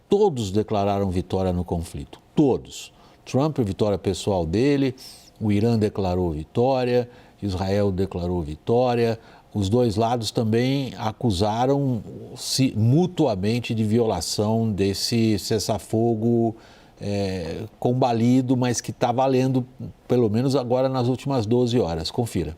todos declararam vitória no conflito, todos. Trump, vitória pessoal dele, o Irã declarou vitória, Israel declarou vitória, os dois lados também acusaram-se mutuamente de violação desse cessar-fogo combalido, mas que está valendo pelo menos agora nas últimas 12 horas. Confira.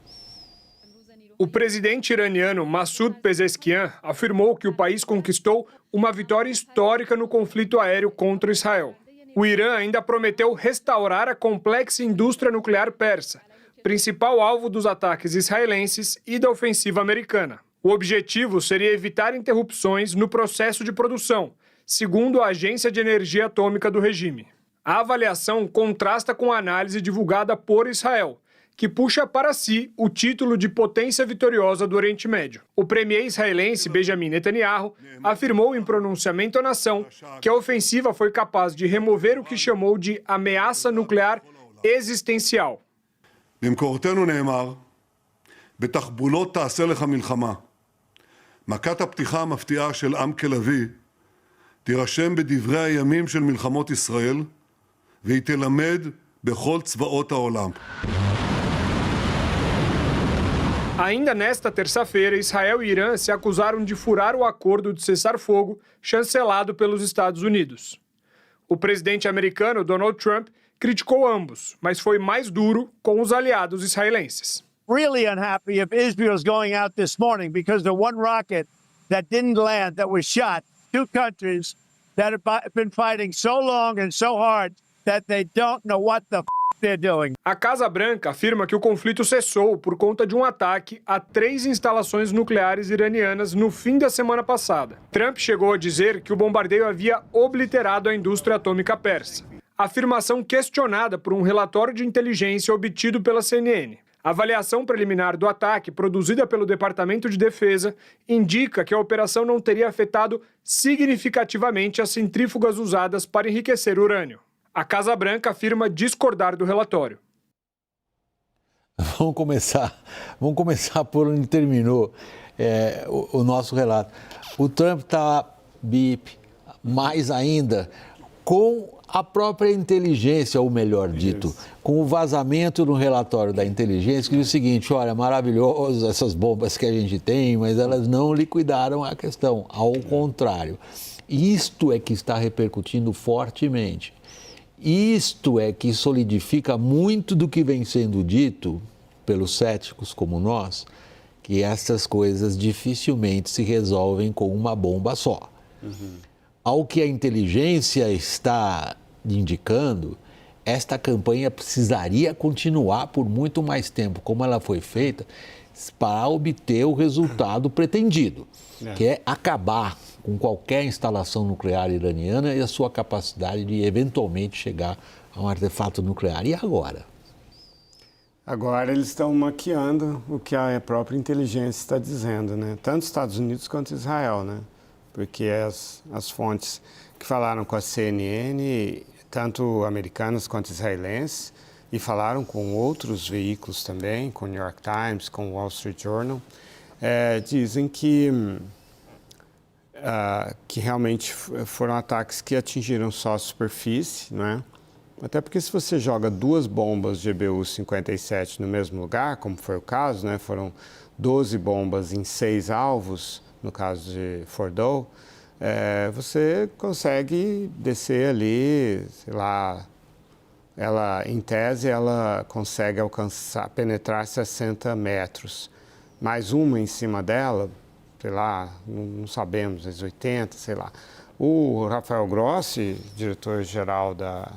O presidente iraniano Massoud Pezeshkian afirmou que o país conquistou uma vitória histórica no conflito aéreo contra Israel. O Irã ainda prometeu restaurar a complexa indústria nuclear persa, principal alvo dos ataques israelenses e da ofensiva americana. O objetivo seria evitar interrupções no processo de produção, segundo a Agência de Energia Atômica do regime. A avaliação contrasta com a análise divulgada por Israel, que puxa para si o título de potência vitoriosa do Oriente Médio. O premier israelense Benjamin Netanyahu afirmou em pronunciamento à nação que a ofensiva foi capaz de remover o que chamou de ameaça nuclear existencial. במקורותינו נאמר, בתחבולות תעשה לך מלחמה. מכת הפתיחה המפתיעה של עם כלביא תירשם בדברי הימים של מלחמות ישראל, והיא תלמד בכל צבאות העולם. Ainda nesta terça-feira, Israel e Irã se acusaram de furar o acordo de cessar-fogo chancelado pelos Estados Unidos. O presidente americano Donald Trump criticou ambos, mas foi mais duro com os aliados israelenses. Really unhappy if Israel's going out this morning because the one rocket that didn't land, that was shot, two countries that have been fighting so long and so hard that they don't know what the they're doing. A Casa Branca afirma que o conflito cessou por conta de um ataque a 3 instalações nucleares iranianas no fim da semana passada. Trump chegou a dizer que o bombardeio havia obliterado a indústria atômica persa. Afirmação questionada por um relatório de inteligência obtido pela CNN. A avaliação preliminar do ataque, produzida pelo Departamento de Defesa, indica que a operação não teria afetado significativamente as centrífugas usadas para enriquecer urânio. A Casa Branca afirma discordar do relatório. Vamos começar por onde terminou o nosso relato. O Trump está mais ainda com a própria inteligência, ou melhor dito, com o vazamento no relatório da inteligência, que diz o seguinte: olha, maravilhoso essas bombas que a gente tem, mas elas não liquidaram a questão. Ao contrário, isto é que está repercutindo fortemente. Isto é que solidifica muito do que vem sendo dito pelos céticos como nós, que essas coisas dificilmente se resolvem com uma bomba só. Ao que a inteligência está indicando, esta campanha precisaria continuar por muito mais tempo, como ela foi feita, para obter o resultado pretendido, que é acabar com qualquer instalação nuclear iraniana e a sua capacidade de eventualmente chegar a um artefato nuclear. E agora? Agora eles estão maquiando o que a própria inteligência está dizendo, né? Tanto os Estados Unidos quanto Israel, né? Porque as fontes que falaram com a CNN, tanto americanas quanto israelenses, e falaram com outros veículos também, com o New York Times, com o Wall Street Journal, dizem que realmente foram ataques que atingiram só a superfície, não é? Até porque se você joga 2 bombas de GBU-57 no mesmo lugar, como foi o caso, né? Foram 12 bombas em 6 alvos, no caso de Fordow, você consegue descer ali, sei lá, em tese, ela consegue penetrar 60 metros. Mais uma em cima dela, sei lá, não sabemos, 80, sei lá. O Rafael Grossi, diretor-geral da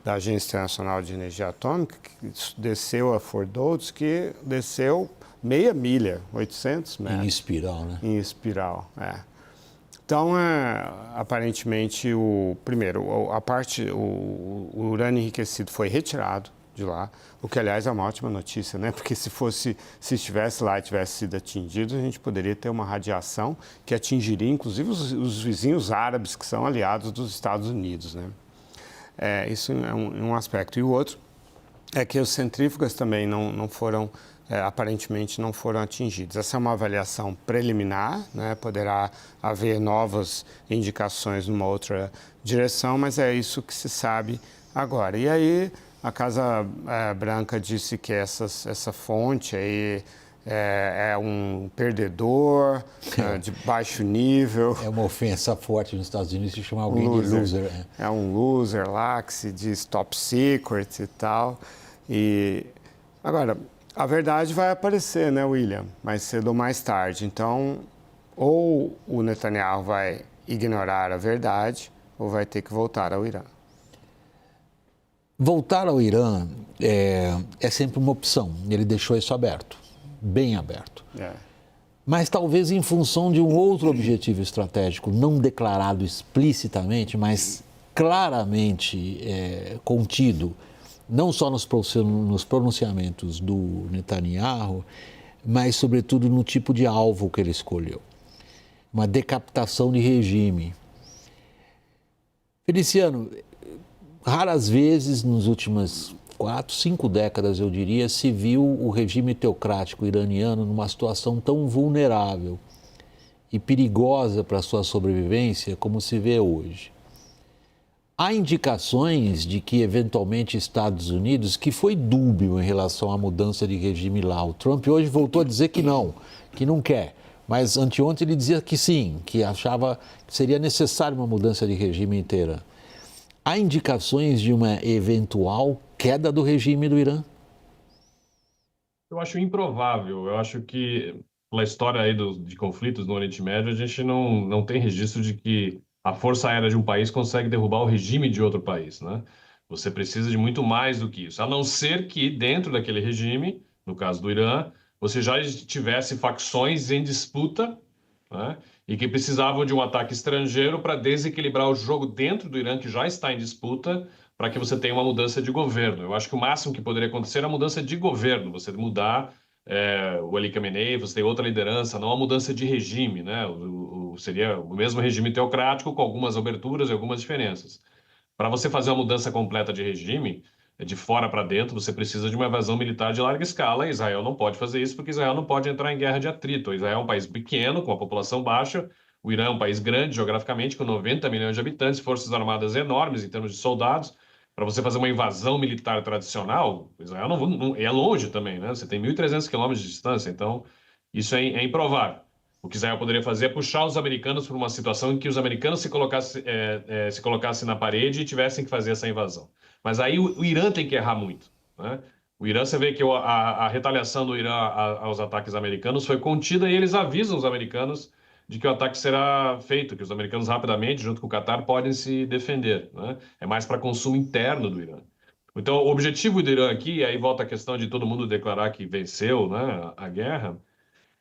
Agência Internacional de Energia Atômica, que desceu a Fordow, disse que desceu meia milha, 800 metros. Em espiral, né? Em espiral, Então, aparentemente, o urânio enriquecido foi retirado de lá, o que, aliás, é uma ótima notícia, né? Porque se estivesse lá e tivesse sido atingido, a gente poderia ter uma radiação que atingiria, inclusive, os vizinhos árabes, que são aliados dos Estados Unidos, né? Isso é um aspecto. E o outro é que as centrífugas também não foram aparentemente não foram atingidos. Essa é uma avaliação preliminar, né? Poderá haver novas indicações numa outra direção, mas é isso que se sabe agora. E aí a Casa Branca disse que essa fonte aí é um perdedor de baixo nível. É uma ofensa forte nos Estados Unidos se chamar alguém de loser. É um loser lá que se diz top secret e tal. E agora, a verdade vai aparecer, né, William? Mais cedo ou mais tarde. Então, ou o Netanyahu vai ignorar a verdade ou vai ter que voltar ao Irã. Voltar ao Irã é sempre uma opção. Ele deixou isso aberto, bem aberto. Mas talvez em função de um outro objetivo estratégico, não declarado explicitamente, mas claramente contido, não só nos pronunciamentos do Netanyahu, mas sobretudo no tipo de alvo que ele escolheu. Uma decapitação de regime. Feliciano, raras vezes nas últimas 4, 5 décadas, eu diria, se viu o regime teocrático iraniano numa situação tão vulnerável e perigosa para a sua sobrevivência como se vê hoje. Há indicações de que, eventualmente, Estados Unidos, que foi dúbio em relação à mudança de regime lá. O Trump hoje voltou a dizer que não quer. Mas anteontem ele dizia que sim, que achava que seria necessária uma mudança de regime inteira. Há indicações de uma eventual queda do regime do Irã? Eu acho improvável. Eu acho que, pela história aí de conflitos no Oriente Médio, a gente não tem registro de que a força aérea de um país consegue derrubar o regime de outro país, né? Você precisa de muito mais do que isso. A não ser que, dentro daquele regime, no caso do Irã, você já tivesse facções em disputa, né? E que precisavam de um ataque estrangeiro para desequilibrar o jogo dentro do Irã, que já está em disputa, para que você tenha uma mudança de governo. Eu acho que o máximo que poderia acontecer é a mudança de governo, você mudar o Ali Khamenei, você tem outra liderança, não a mudança de regime, né? Seria o mesmo regime teocrático com algumas aberturas e algumas diferenças. Para você fazer uma mudança completa de regime, de fora para dentro, você precisa de uma invasão militar de larga escala. E Israel não pode fazer isso porque Israel não pode entrar em guerra de atrito. Israel é um país pequeno, com uma população baixa. O Irã é um país grande geograficamente, com 90 milhões de habitantes, forças armadas enormes em termos de soldados. Para você fazer uma invasão militar tradicional, Israel não é longe também, né? Você tem 1.300 quilômetros de distância, então isso é improvável. O que Israel poderia fazer é puxar os americanos para uma situação em que os americanos se colocassem na parede e tivessem que fazer essa invasão. Mas aí o Irã tem que errar muito, né? O Irã, você vê que a retaliação do Irã aos ataques americanos foi contida e eles avisam os americanos de que o ataque será feito, que os americanos rapidamente, junto com o Catar, podem se defender, né? É mais para consumo interno do Irã. Então, o objetivo do Irã aqui, aí volta a questão de todo mundo declarar que venceu, né, a guerra,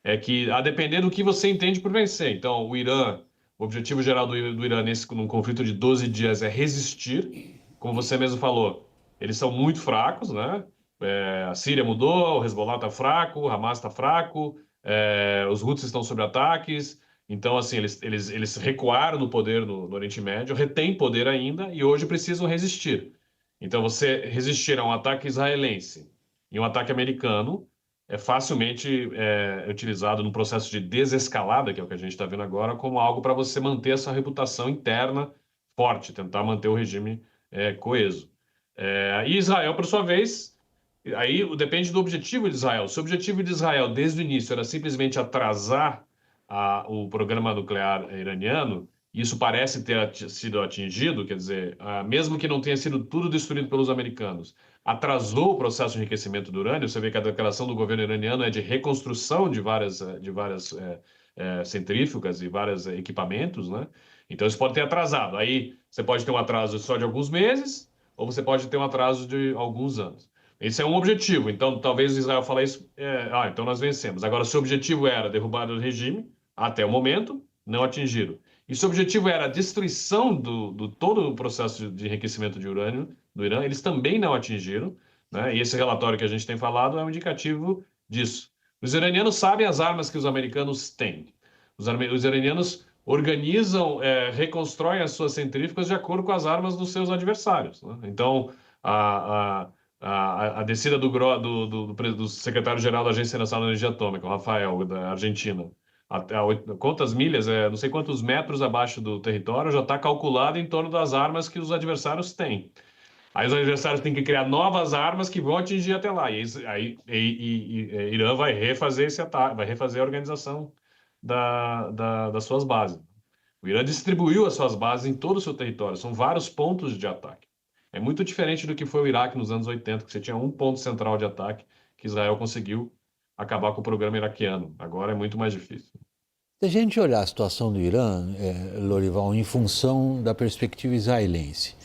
é que, a depender do que você entende por vencer. Então, o objetivo geral do Irã num conflito de 12 dias é resistir. Como você mesmo falou, eles são muito fracos, né? A Síria mudou, o Hezbollah está fraco, o Hamas está fraco, os Houthis estão sob ataques. Então, assim, eles recuaram no poder no Oriente Médio, retêm poder ainda e hoje precisam resistir. Então, você resistir a um ataque israelense e um ataque americano é facilmente utilizado no processo de desescalada, que é o que a gente está vendo agora, como algo para você manter essa reputação interna forte, tentar manter o regime coeso. E Israel, por sua vez, aí depende do objetivo de Israel. Se o objetivo de Israel, desde o início, era simplesmente atrasar o programa nuclear iraniano, isso parece ter sido atingido, quer dizer, mesmo que não tenha sido tudo destruído pelos americanos, atrasou o processo de enriquecimento do urânio. Você vê que a declaração do governo iraniano é de reconstrução de várias centrífugas e vários equipamentos, né? Então isso pode ter atrasado. Aí você pode ter um atraso só de alguns meses, ou você pode ter um atraso de alguns anos. Esse é um objetivo. Então talvez Israel fale isso, então nós vencemos. Agora, se o objetivo era derrubar o regime, até o momento, não atingiram. E se o objetivo era a destruição do todo o processo de enriquecimento de urânio do Irã, eles também não atingiram, né? E esse relatório que a gente tem falado é um indicativo disso. Os iranianos sabem as armas que os americanos têm. Os iranianos organizam, reconstroem as suas centrífugas de acordo com as armas dos seus adversários, né? Então, A descida do secretário-geral da Agência Nacional de Energia Atômica, o Rafael, da Argentina, quantas milhas, não sei quantos metros abaixo do território, já está calculado em torno das armas que os adversários têm. Aí os adversários têm que criar novas armas que vão atingir até lá. E Irã vai refazer esse ataque, vai refazer a organização das suas bases. O Irã distribuiu as suas bases em todo o seu território. São vários pontos de ataque. É muito diferente do que foi o Iraque nos anos 80, que você tinha um ponto central de ataque que Israel conseguiu acabar com o programa iraquiano. Agora é muito mais difícil. Se a gente olhar a situação do Irã, Lorival, em função da perspectiva israelense,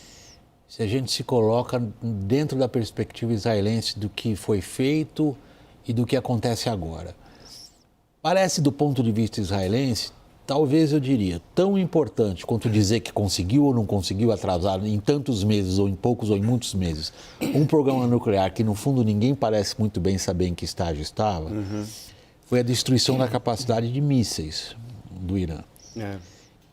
se a gente se coloca dentro da perspectiva israelense do que foi feito e do que acontece agora, parece, do ponto de vista israelense, talvez eu diria, tão importante quanto dizer que conseguiu ou não conseguiu atrasar em tantos meses, ou em poucos ou em muitos meses, um programa nuclear que, no fundo, ninguém parece muito bem saber em que estágio estava, foi a destruição da capacidade de mísseis do Irã.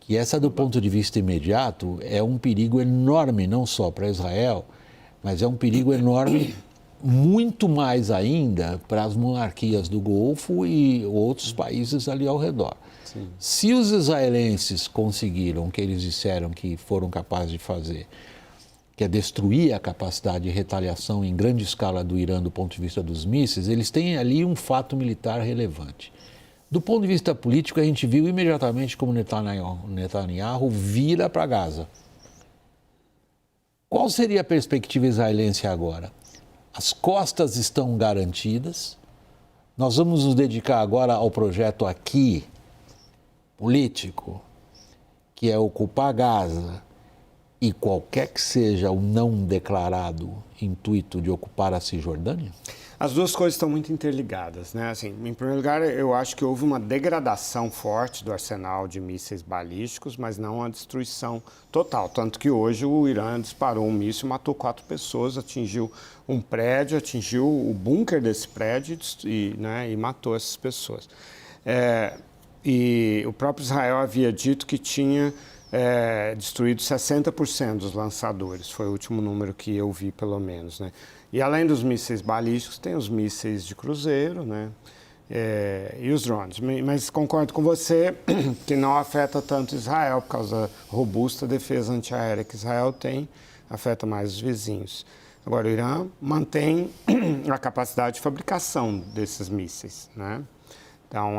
E essa, do ponto de vista imediato, é um perigo enorme, não só para Israel, mas é um perigo enorme, muito mais ainda, para as monarquias do Golfo e outros países ali ao redor. Sim. Se os israelenses conseguiram o que eles disseram que foram capazes de fazer, que é destruir a capacidade de retaliação em grande escala do Irã do ponto de vista dos mísseis, eles têm ali um fato militar relevante. Do ponto de vista político, a gente viu imediatamente como Netanyahu vira para Gaza. Qual seria a perspectiva israelense agora? As costas estão garantidas, nós vamos nos dedicar agora ao projeto aqui, político, que é ocupar Gaza, e qualquer que seja o não declarado intuito de ocupar a Cisjordânia? As duas coisas estão muito interligadas, né? Assim, em primeiro lugar, eu acho que houve uma degradação forte do arsenal de mísseis balísticos, mas não a destruição total. Tanto que hoje o Irã disparou um míssil, matou 4 pessoas, atingiu um prédio, atingiu o bunker desse prédio e matou essas pessoas. E o próprio Israel havia dito que tinha destruído 60% dos lançadores. Foi o último número que eu vi, pelo menos, né? E além dos mísseis balísticos, tem os mísseis de cruzeiro, né? E os drones. Mas concordo com você que não afeta tanto Israel, por causa da robusta defesa antiaérea que Israel tem, afeta mais os vizinhos. Agora, o Irã mantém a capacidade de fabricação desses mísseis, né? Então,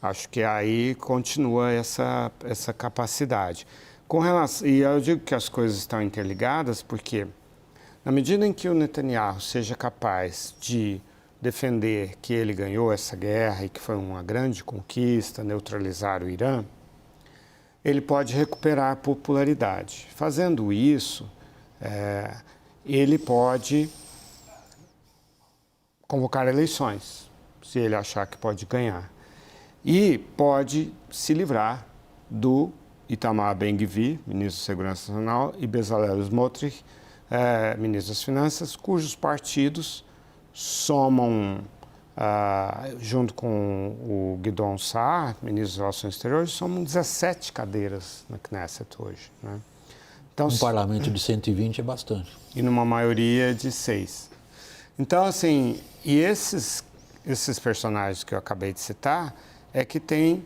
acho que aí continua essa capacidade. E eu digo que as coisas estão interligadas porque, na medida em que o Netanyahu seja capaz de defender que ele ganhou essa guerra e que foi uma grande conquista, neutralizar o Irã, ele pode recuperar popularidade. Fazendo isso, ele pode convocar eleições, se ele achar que pode ganhar. E pode se livrar do Itamar Ben-Gvir, ministro da Segurança Nacional, e Bezalel Smotrich, ministro das Finanças, cujos partidos somam, junto com o Gideon Saar, ministro das Relações Exteriores, somam 17 cadeiras na Knesset hoje, né? Então, um parlamento de 120 é bastante. E numa maioria de 6. Então, assim, e esses personagens que eu acabei de citar é que têm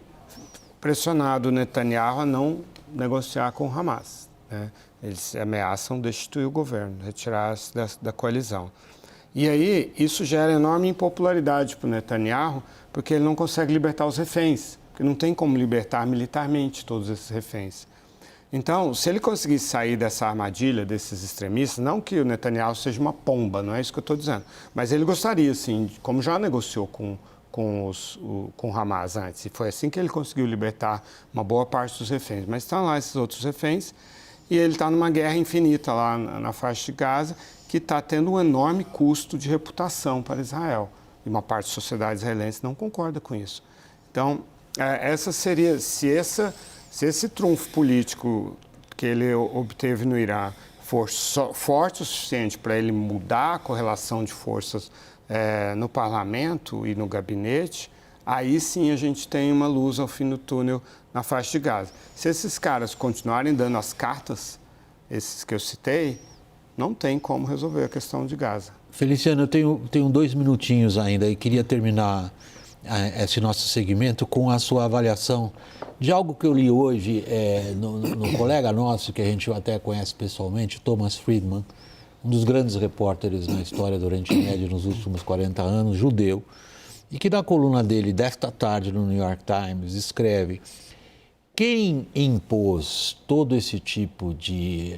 pressionado o Netanyahu a não negociar com o Hamas, né? Eles ameaçam destituir o governo, retirar-se da coalizão. E aí, isso gera enorme impopularidade para o Netanyahu, porque ele não consegue libertar os reféns, porque não tem como libertar militarmente todos esses reféns. Então, se ele conseguir sair dessa armadilha desses extremistas, não que o Netanyahu seja uma pomba, não é isso que eu estou dizendo, mas ele gostaria, sim, como já negociou com o Hamas antes, e foi assim que ele conseguiu libertar uma boa parte dos reféns. Mas estão lá esses outros reféns, e ele está numa guerra infinita lá na faixa de Gaza, que está tendo um enorme custo de reputação para Israel. E uma parte da sociedade israelense não concorda com isso. Então, essa seria, se esse trunfo político que ele obteve no Irã for forte o suficiente para ele mudar a correlação de forças no parlamento e no gabinete, aí sim a gente tem uma luz ao fim do túnel na faixa de Gaza. Se esses caras continuarem dando as cartas, esses que eu citei, não tem como resolver a questão de Gaza. Feliciano, eu tenho 2 minutinhos ainda e queria terminar esse nosso segmento com a sua avaliação de algo que eu li hoje no colega nosso, que a gente até conhece pessoalmente, Thomas Friedman, um dos grandes repórteres na história do Oriente Médio nos últimos 40 anos, judeu, e que na coluna dele desta tarde no New York Times escreve: quem impôs todo esse tipo de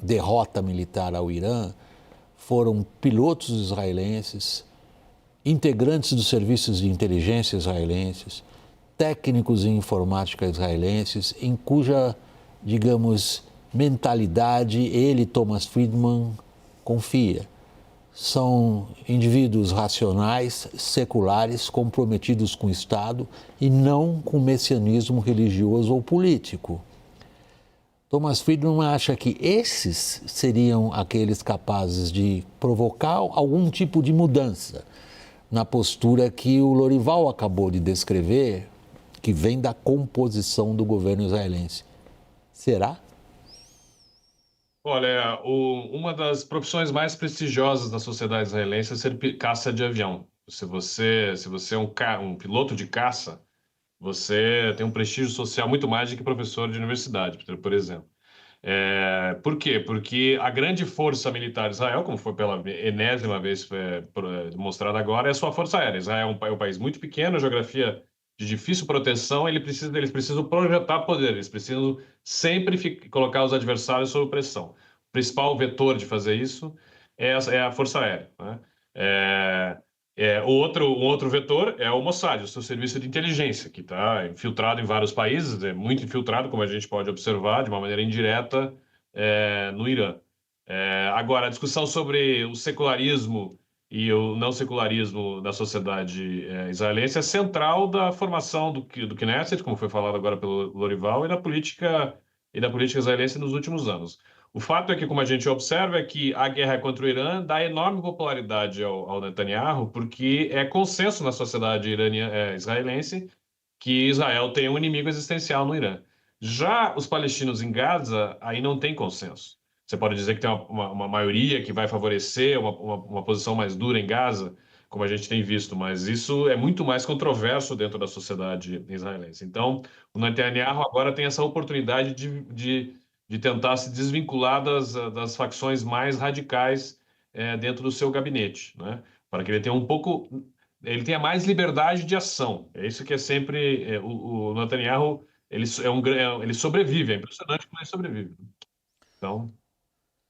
derrota militar ao Irã foram pilotos israelenses, integrantes dos serviços de inteligência israelenses, técnicos em informática israelenses, em cuja, digamos, mentalidade ele, Thomas Friedman, confia. São indivíduos racionais, seculares, comprometidos com o Estado e não com messianismo religioso ou político. Thomas Friedman acha que esses seriam aqueles capazes de provocar algum tipo de mudança na postura que o Lorival acabou de descrever, que vem da composição do governo israelense. Será? Olha, uma das profissões mais prestigiosas da sociedade israelense é ser caça de avião. Se você é um piloto de caça, você tem um prestígio social muito mais do que professor de universidade, por exemplo. Por quê? Porque a grande força militar de Israel, como foi pela enésima vez demonstrada agora, é a sua força aérea. Israel é um país muito pequeno, geografia de difícil proteção, eles precisam projetar poder, eles precisam sempre colocar os adversários sob pressão. O principal vetor de fazer isso é a força aérea, né? O outro vetor é o Mossad, o seu serviço de inteligência, que está infiltrado em vários países, é muito infiltrado, como a gente pode observar, de uma maneira indireta, no Irã. Agora, a discussão sobre o secularismo e o não secularismo da sociedade israelense é central da formação do Knesset, como foi falado agora pelo Lorival, e da política israelense nos últimos anos. O fato é que, como a gente observa, é que a guerra contra o Irã dá enorme popularidade ao Netanyahu, porque é consenso na sociedade israelense que Israel tem um inimigo existencial no Irã. Já os palestinos em Gaza, aí não tem consenso. Você pode dizer que tem uma maioria que vai favorecer uma posição mais dura em Gaza, como a gente tem visto, mas isso é muito mais controverso dentro da sociedade israelense. Então, o Netanyahu agora tem essa oportunidade de tentar se desvincular das facções mais radicais dentro do seu gabinete, né? Para que ele tenha mais liberdade de ação. É isso que é sempre o Netanyahu, ele sobrevive, é impressionante como ele sobrevive. Então,